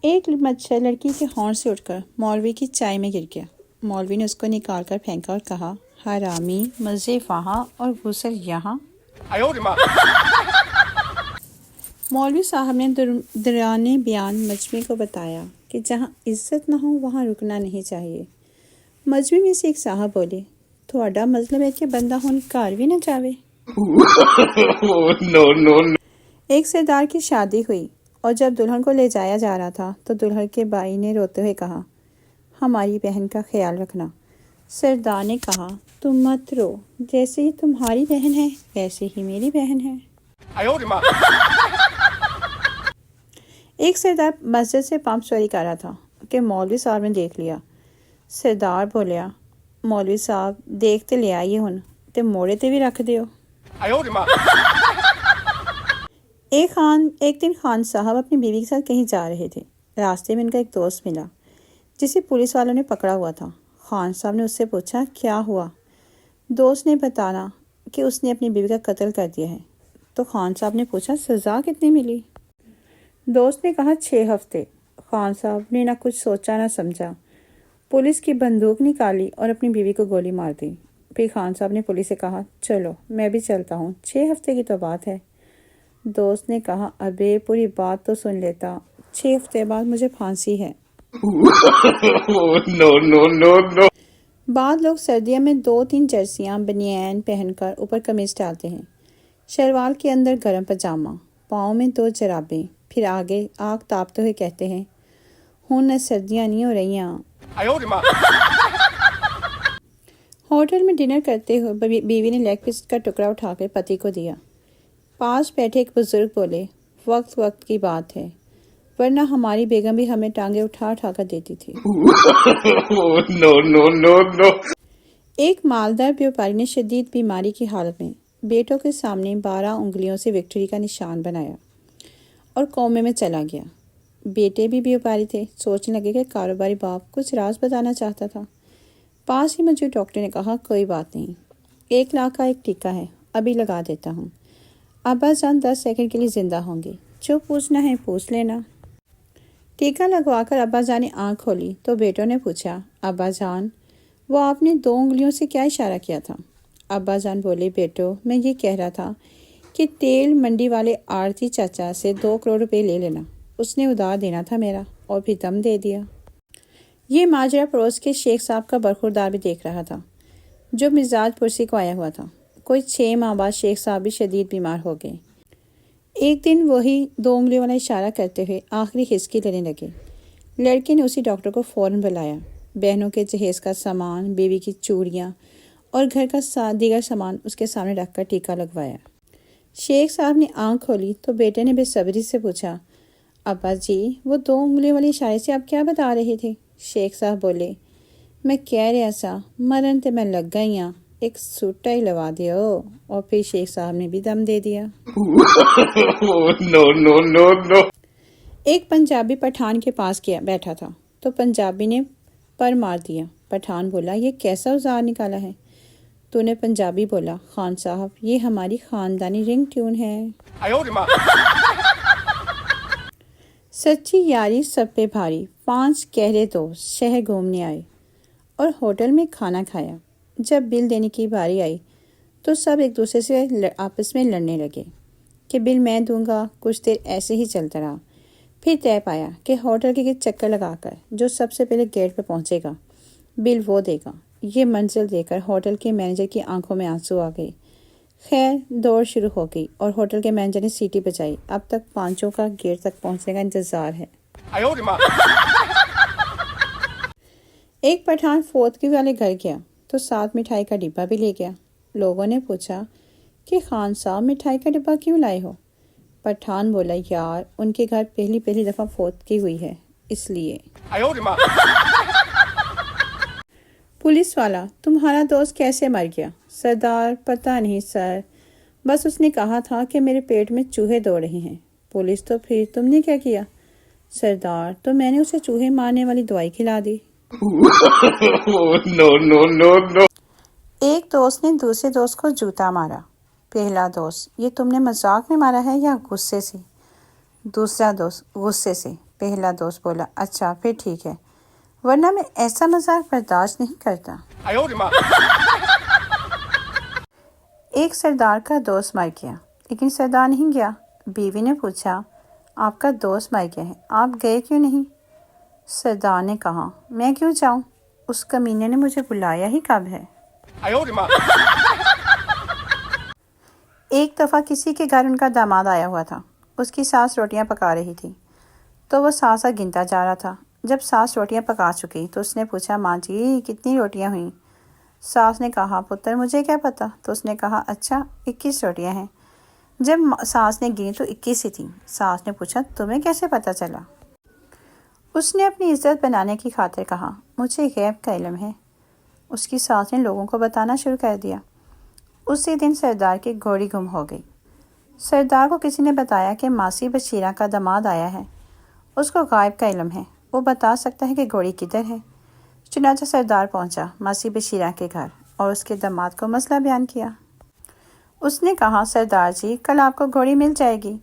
ایک مچھر لڑکی کے ہونٹ سے اٹھ کر مولوی کی چائے میں گر گیا۔ مولوی نے اس کو نکال کر پھینکا اور کہا، حرامی، مزے وہاں اور غسل یہاں۔ مولوی صاحب نے دوران بیان مجمع کو بتایا کہ جہاں عزت نہ ہو وہاں رکنا نہیں چاہیے۔ مجمع میں سے ایک صاحب بولے، تھوڑا مطلب ہے کہ بندہ ہون گھر بھی نہ جاوے۔ ایک سردار کی شادی ہوئی اور جب دلہن کو لے جایا جا رہا تھا تو دلہن کے بھائی نے روتے ہوئے کہا، ہماری بہن کا خیال رکھنا۔ سردار نے کہا، تم مت رو، جیسے یہ تمہاری بہن ہے ویسے ہی میری بہن ہے۔ ایک سردار مسجد سے پمپ چوری کر رہا تھا کہ مولوی صاحب نے دیکھ لیا۔ سردار بولیا، مولوی صاحب دیکھتے لے آئیے ہن تے موڑے تے بھی رکھ دیو۔ ایک دن خان صاحب اپنی بیوی کے ساتھ کہیں جا رہے تھے۔ راستے میں ان کا ایک دوست ملا جسے پولیس والوں نے پکڑا ہوا تھا۔ خان صاحب نے اس سے پوچھا، کیا ہوا؟ دوست نے بتانا کہ اس نے اپنی بیوی کا قتل کر دیا ہے۔ تو خان صاحب نے پوچھا، سزا کتنی ملی؟ دوست نے کہا، 6 ہفتے۔ خان صاحب نے نہ کچھ سوچا نہ سمجھا، پولیس کی بندوق نکالی اور اپنی بیوی کو گولی مار دی۔ پھر خان صاحب نے پولیس سے کہا، چلو میں بھی چلتا ہوں، 6 ہفتے کی تو بات ہے۔ دوست نے کہا، ابے پوری بات تو سن لیتا، 6 ہفتے بعد مجھے پھانسی ہے۔ بعض لوگ سردیوں میں 2-3 جرسیاں بنیان پہن کر اوپر قمیض ڈالتے ہیں، شلوار کے اندر گرم پاجامہ، پاؤں میں 2 جرابیں، پھر آگے آگ تاپتے ہوئے کہتے ہیں، ہوں نہ سردیاں نہیں ہو رہیاں۔ ہوٹل میں ڈنر کرتے ہوئے بیوی نے لیگ پیس کا ٹکڑا اٹھا کر پتی کو دیا۔ پاس بیٹھے ایک بزرگ بولے، وقت کی بات ہے، ورنہ ہماری بیگم بھی ہمیں ٹانگیں اٹھا کر دیتی تھی۔ ایک مالدار بیوپاری نے شدید بیماری کی حالت میں بیٹوں کے سامنے 12 انگلیوں سے وکٹری کا نشان بنایا اور کومے میں چلا گیا۔ بیٹے بھی بیوپاری تھے، سوچنے لگے کہ کاروباری باپ کچھ راز بتانا چاہتا تھا۔ پاس ہی موجود ڈاکٹر نے کہا، کوئی بات نہیں، 1 لاکھ کا ایک ٹیکہ ہے، ابھی لگا دیتا ہوں، ابا جان 10 سیکنڈ کے لیے زندہ ہوں گے، جو پوچھنا ہے پوچھ لینا۔ ٹیکہ لگوا کر ابا جان نے آنکھ کھولی تو بیٹوں نے پوچھا، ابا جان وہ آپ نے 2 انگلیوں سے کیا اشارہ کیا تھا؟ ابا جان بولے، بیٹو میں یہ کہہ رہا تھا کہ تیل منڈی والے آڑتی چاچا سے 2 کروڑ روپے لے لینا، اس نے ادھار دینا تھا میرا، اور پھر دم دے دیا۔ یہ ماجرا پڑوس کے شیخ صاحب کا برخوردار بھی دیکھ رہا تھا جو مزاج پرسی کو آیا ہوا تھا۔ کوئی 6 ماہ بعد شیخ صاحب بھی شدید بیمار ہو گئے۔ ایک دن وہی 2 انگلیوں والا اشارہ کرتے ہوئے آخری ہسکی لینے لگے۔ لڑکے نے اسی ڈاکٹر کو فوراً بلایا، بہنوں کے جہیز کا سامان، بیوی کی چوڑیاں اور گھر کا دیگر سامان اس کے سامنے رکھ کر ٹیکہ لگوایا۔ شیخ صاحب نے آنکھ کھولی تو بیٹے نے بے صبری سے پوچھا، ابا جی وہ 2 انگلیوں والے اشارے سے آپ کیا بتا رہے تھے؟ شیخ صاحب بولے، میں کہہ رہا سا مرن تے میں لگ گئی ہاں، ایک سوٹا ہی لوا دیو، اور پھر شیخ صاحب نے بھی دم دے دیا۔ ایک پنجابی پٹھان کے پاس بیٹھا تھا تو پنجابی نے پر مار دیا۔ پٹھان بولا، یہ کیسا اوزار نکالا ہے؟ تو نے پنجابی بولا، خان صاحب یہ ہماری خاندانی رنگ ٹیون ہے۔ سچی یاری سب پہ بھاری، 5 گہرے دوست شہر گھومنے آئے اور ہوٹل میں کھانا کھایا۔ جب بل دینے کی باری آئی تو سب ایک دوسرے سے آپس میں لڑنے لگے کہ بل میں دوں گا۔ کچھ دیر ایسے ہی چلتا رہا، پھر طے پایا کہ ہوٹل کے چکر لگا کر جو سب سے پہلے گیٹ پہ پہنچے گا بل وہ دے گا۔ یہ منزل دے کر ہوٹل کے مینیجر کی آنکھوں میں آنسو آ گئے۔ خیر دوڑ شروع ہو گئی اور ہوٹل کے مینیجر نے سیٹی بجائی۔ اب تک 5 کا گیٹ تک پہنچنے کا انتظار ہے۔ ایک پٹھان فوتگی والے گھر گیا تو 7 مٹھائی کا ڈبہ بھی لے گیا۔ لوگوں نے پوچھا کہ خان صاحب مٹھائی کا ڈبہ کیوں لائے ہو؟ پٹھان بولا، یار ان کے گھر پہلی دفعہ فوتگی ہوئی ہے اس لیے۔ پولیس والا، تمہارا دوست کیسے مر گیا؟ سردار، پتہ نہیں سر، بس اس نے کہا تھا کہ میرے پیٹ میں چوہے دوڑ رہے ہیں۔ پولیس، تو پھر تم نے کیا کیا؟ سردار، تو میں نے اسے چوہے مارنے والی دوائی کھلا دی۔ ایک دوست نے دوسرے دوست کو جوتا مارا۔ پہلا دوست، یہ تم نے مذاق میں مارا ہے یا غصے سے؟ دوسرا دوست، غصے سے۔ پہلا دوست بولا، اچھا پھر ٹھیک ہے، ورنہ میں ایسا مذاق برداشت نہیں کرتا۔ ایک سردار کا دوست مر گیا، لیکن سردار نہیں گیا۔ بیوی نے پوچھا، آپ کا دوست مر گیا ہے، آپ گئے کیوں نہیں؟ سردار نے کہا، میں کیوں جاؤں، اس کمینے نے مجھے بلایا ہی کب ہے۔ ایک دفعہ کسی کے گھر ان کا داماد آیا ہوا تھا۔ اس کی ساس روٹیاں پکا رہی تھی تو وہ ساسا گنتا جا رہا تھا۔ جب ساس روٹیاں پکا چکی تو اس نے پوچھا، ماں جی کتنی روٹیاں ہوئیں؟ ساس نے کہا، پتر مجھے کیا پتہ۔ تو اس نے کہا، اچھا 21 روٹیاں ہیں۔ جب ساس نے گنی تو 21 ہی تھیں۔ ساس نے پوچھا، تمہیں کیسے پتہ چلا؟ اس نے اپنی عزت بنانے کی خاطر کہا، مجھے غیب کا علم ہے۔ اس کی ساس نے لوگوں کو بتانا شروع کر دیا۔ اسی دن سردار کی گھوڑی گم ہو گئی۔ سردار کو کسی نے بتایا کہ ماسی بشیرہ کا داماد آیا ہے، اس کو غائب کا علم ہے، وہ بتا سکتا ہے کہ گھوڑی کدھر ہے۔ چنانچہ سردار پہنچا ماسی بشیرہ کے گھر اور اس کے داماد کو مسئلہ بیان کیا۔ اس نے کہا، سردار جی کل آپ کو گھوڑی مل جائے گی۔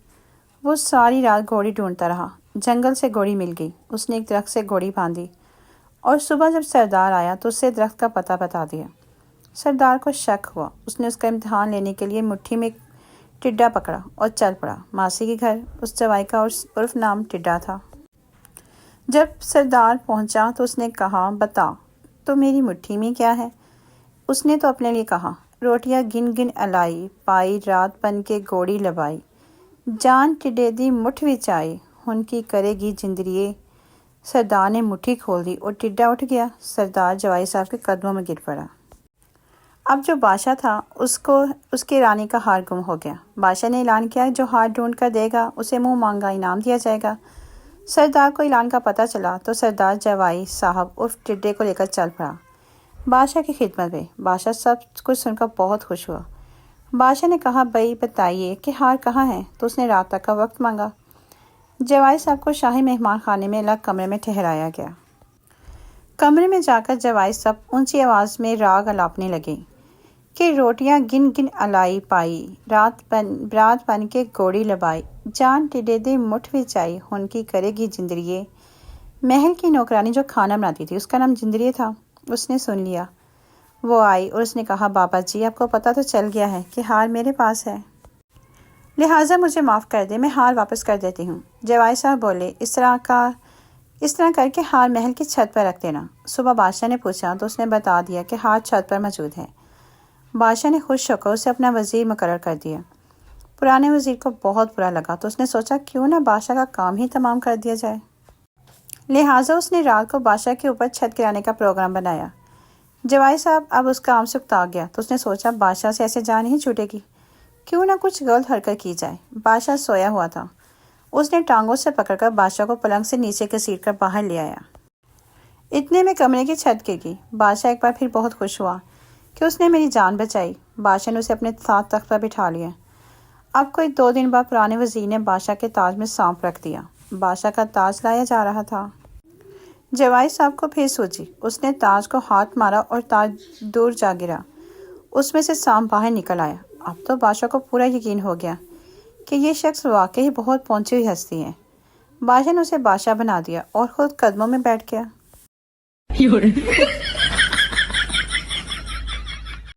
وہ ساری رات گھوڑی ڈھونڈتا رہا، جنگل سے گھوڑی مل گئی۔ اس نے ایک درخت سے گھوڑی باندھی اور صبح جب سردار آیا تو اسے درخت کا پتہ بتا دیا۔ سردار کو شک ہوا، اس نے اس کا امتحان لینے کے لیے مٹھی میں ایک ٹڈا پکڑا اور چل پڑا ماسی کے گھر۔ اس جوائی کا عرف نام ٹڈا تھا۔ جب سردار پہنچا تو اس نے کہا، بتا تو میری مٹھی میں کیا ہے؟ اس نے تو اپنے لیے کہا، روٹیاں گن گن الائی، پائی رات بن کے گوڑی لبائی، جان ٹڈے دی مٹھ وچ آئی، ہن کی کرے گی جندریے۔ سردار نے مٹھی کھول دی اور ٹڈا اٹھ گیا۔ سردار جوائی صاحب کے قدموں میں گر پڑا۔ اب جو بادشاہ تھا اس کے رانی کا ہار گم ہو گیا۔ بادشاہ نے اعلان کیا، جو ہار ڈھونڈ کر دے گا اسے منہ مانگا انعام دیا جائے گا۔ سردار کو اعلان کا پتہ چلا تو سردار جوائی صاحب عرف ٹڈے کو لے کر چل پڑا بادشاہ کی خدمت میں۔ بادشاہ سب کچھ سن کر بہت خوش ہوا۔ بادشاہ نے کہا، بھائی بتائیے کہ ہار کہاں ہے؟ تو اس نے رات تک کا وقت مانگا۔ جوائی صاحب کو شاہی مہمان خانے میں الگ کمرے میں ٹھہرایا گیا۔ کمرے میں جا کر جوائی صاحب اونچی آواز میں راگ الاپنے لگے کہ روٹیاں گن گن الائی پائی، رات بن کے گوڑی لبائی، جان ٹڈے دے مٹھ وچ آئی، ہن کی کرے گی جندریے۔ محل کی نوکرانی جو کھانا بناتی تھی اس کا نام جندریے تھا۔ اس نے سن لیا، وہ آئی اور اس نے کہا، بابا جی آپ کو پتہ تو چل گیا ہے کہ ہار میرے پاس ہے، لہٰذا مجھے معاف کر دے، میں ہار واپس کر دیتی ہوں۔ جوائی صاحب بولے، اس طرح کر کے ہار محل کی چھت پر رکھ دینا۔ صبح بادشاہ نے پوچھا تو اس نے بتا دیا کہ ہار چھت پر موجود ہے۔ بادشاہ نے خوش ہو کر اسے اپنا وزیر مقرر کر دیا۔ پرانے وزیر کو بہت برا لگا تو اس نے سوچا کیوں نہ بادشاہ کا کام ہی تمام کر دیا جائے، لہٰذا اس نے رات کو بادشاہ کے اوپر چھت گرانے کا پروگرام بنایا۔ جوائی صاحب اب اس کام سے اکتا گیا تو اس نے سوچا بادشاہ سے ایسے جان نہیں چھوٹے گی، کیوں نہ کچھ غلط حرکت کی جائے۔ بادشاہ سویا ہوا تھا، اس نے ٹانگوں سے پکڑ کر بادشاہ کو پلنگ سے نیچے گھسیٹ کر باہر لے آیا۔ اتنے میں کمرے کی چھت گر گئی۔ بادشاہ ایک بار پھر بہت خوش ہوا کہ اس نے میری جان بچائی۔ بادشاہ نے اسے اپنے ساتھ تخت پر بٹھا لیا۔ اب کوئی 2 دن بعد پرانے وزیر نے بادشاہ کے تاج میں سانپ رکھ دیا۔ بادشاہ کا تاج لایا جا رہا تھا۔ جوائی صاحب کو پھر سوچی، اس نے تاج کو ہاتھ مارا اور تاج دور جا گرا، اس میں سے سانپ باہر نکل آیا۔ اب تو بادشاہ کو پورا یقین ہو گیا کہ یہ شخص واقعی بہت پہنچی ہوئی ہستی ہے۔ بادشاہ نے اسے بادشاہ بنا دیا اور خود قدموں میں بیٹھ گیا۔